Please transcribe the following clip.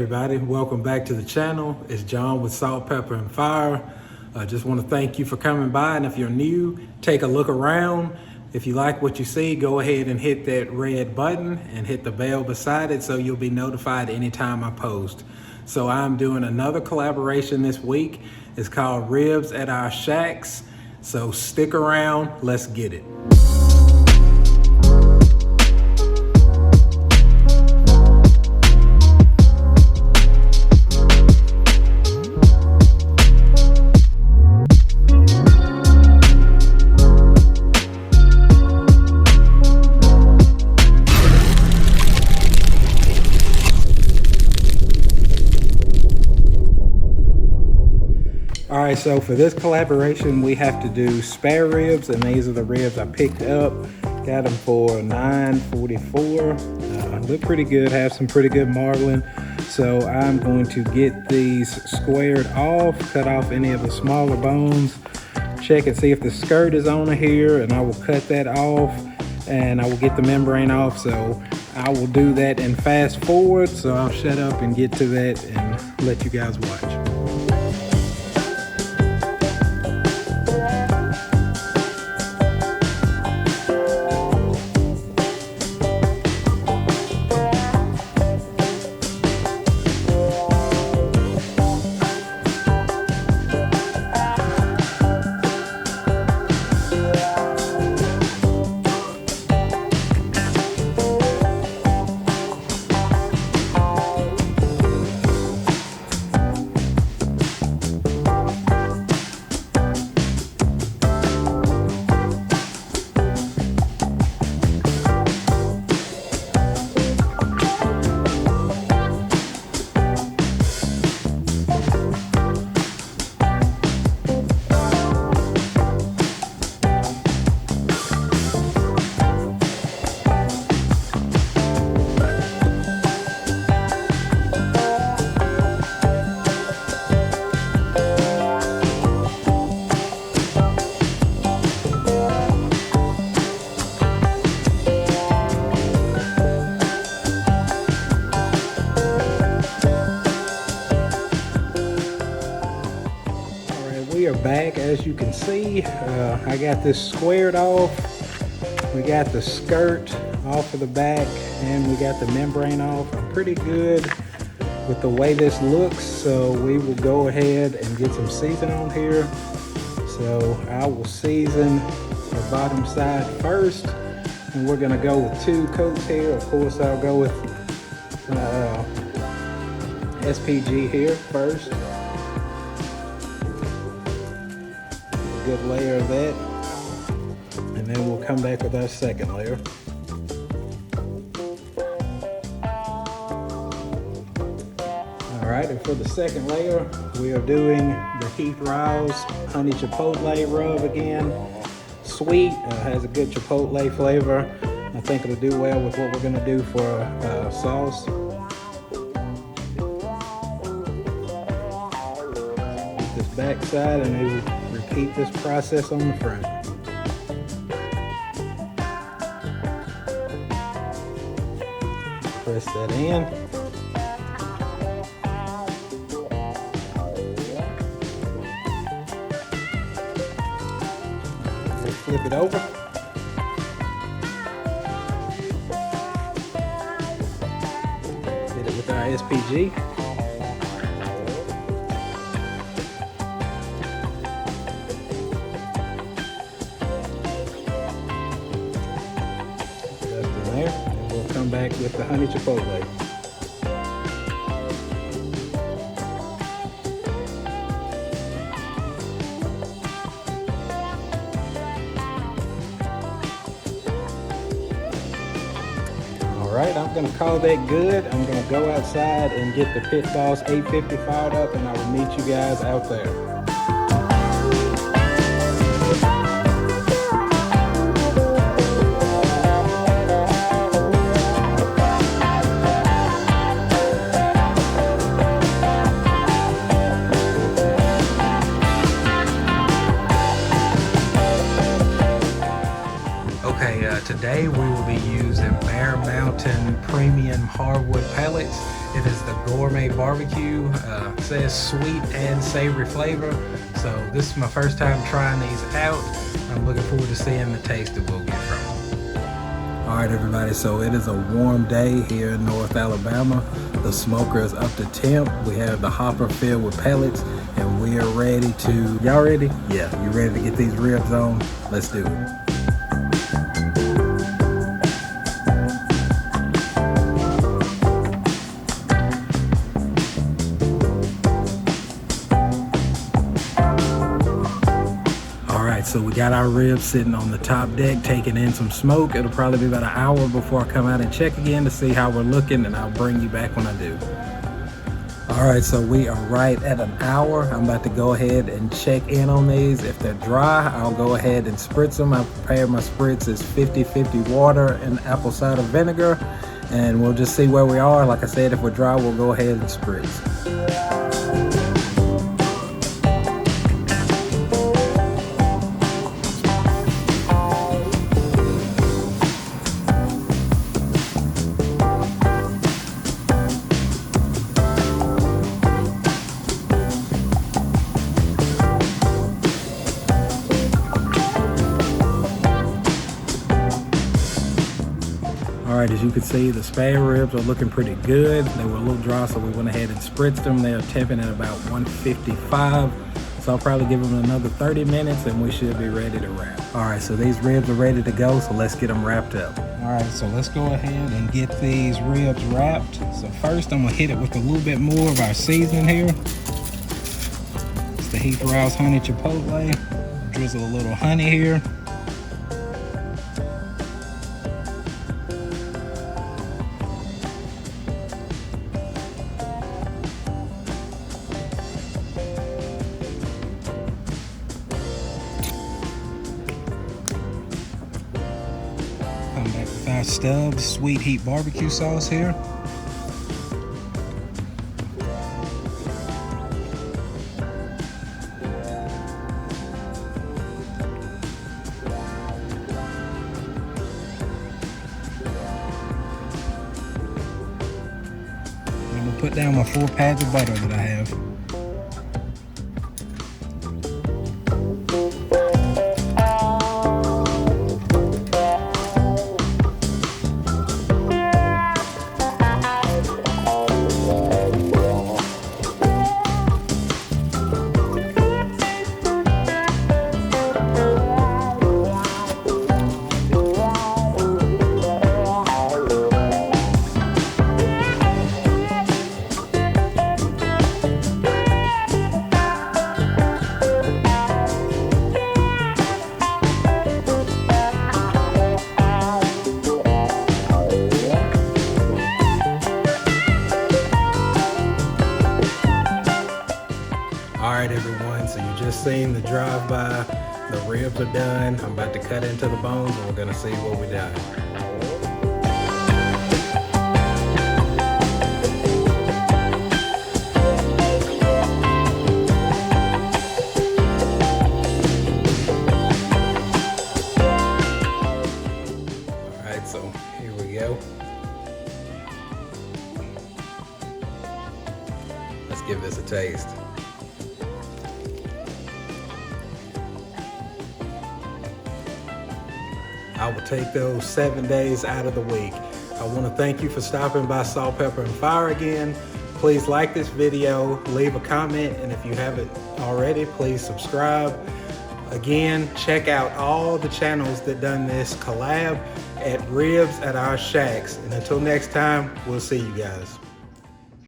everybody, welcome back to the channel. It's John with Salt, Pepper, and Fire. I just want to thank you for coming by, and if you're new, take a look around. If you like what you see, go ahead and hit that red button and hit the bell beside it so you'll be notified anytime I post. So I'm doing another collaboration this week. It's called Ribs at Our Shacks. So stick around, let's get it. All right, so for this collaboration, we have to do spare ribs, and these are the ribs I picked up. Got them for $9.44. Look pretty good, have some pretty good marbling. So I'm going to get these squared off, cut off any of the smaller bones, check and see if the skirt is on here, and I will cut that off, and I will get the membrane off. So I will do that and fast forward. So I'll shut up and get to that and let you guys watch. We are back. As you can see, I got this squared off. We got the skirt off of the back, and we got the membrane off. I'm pretty good with the way this looks, so we will go ahead and get some season on here. So I will season the bottom side first, and we're gonna go with 2 coats here. Of course, I'll go with SPG here first. Good layer of that, and then we'll come back with our second layer. All right, and for the second layer, we are doing the Heath Rouse Honey Chipotle Rub again. Sweet, has a good Chipotle flavor. I think it'll do well with what we're gonna do for sauce. This back side, and we will repeat this process on the front. Press that in. We'll flip it over. Hit it with our SPG. And we'll come back with the honey chipotle. All right, I'm gonna call that good. I'm gonna go outside and get the Pit Boss 850 fired up, and I will meet you guys out there. Today we will be using Bear Mountain premium hardwood pellets. It is the gourmet barbecue. It says sweet and savory flavor. So this is my first time trying these out. I'm looking forward to seeing the taste that we'll get from them. All right, everybody, so it is a warm day here in North Alabama. The smoker is up to temp. We have the hopper filled with pellets, and we are ready to, y'all ready? Yeah, you ready to get these ribs on? Let's do it. So we got our ribs sitting on the top deck, taking in some smoke. It'll probably be about an hour before I come out and check again to see how we're looking, and I'll bring you back when I do. All right, so we are right at an hour. I'm about to go ahead and check in on these. If they're dry, I'll go ahead and spritz them. I prepared my spritz as 50-50 water and apple cider vinegar, and we'll just see where we are. Like I said, if we're dry, we'll go ahead and spritz. All right, as you can see, the spare ribs are looking pretty good. They were a little dry, so we went ahead and spritzed them. They're temping at about 155. So I'll probably give them another 30 minutes and we should be ready to wrap. All right, so these ribs are ready to go, so let's get them wrapped up. All right, so let's go ahead and get these ribs wrapped. So first I'm gonna hit it with a little bit more of our seasoning here. It's the Heath Rouse Honey Chipotle. Drizzle a little honey here. Come back with our Stubb Sweet Heat Barbecue Sauce here. I'm gonna put down my 4 pads of butter that I have. Alright everyone, so you just seen the drive-by. The ribs are done. I'm about to cut into the bones and we're gonna see what we done. Alright, so here we go. Let's give this a taste. I will take those 7 days out of the week. I want to thank you for stopping by Salt, Pepper, and Fire again. Please like this video, leave a comment, and if you haven't already, please subscribe. Again, check out all the channels that done this collab at Ribs at Our Shacks. And until next time, we'll see you guys.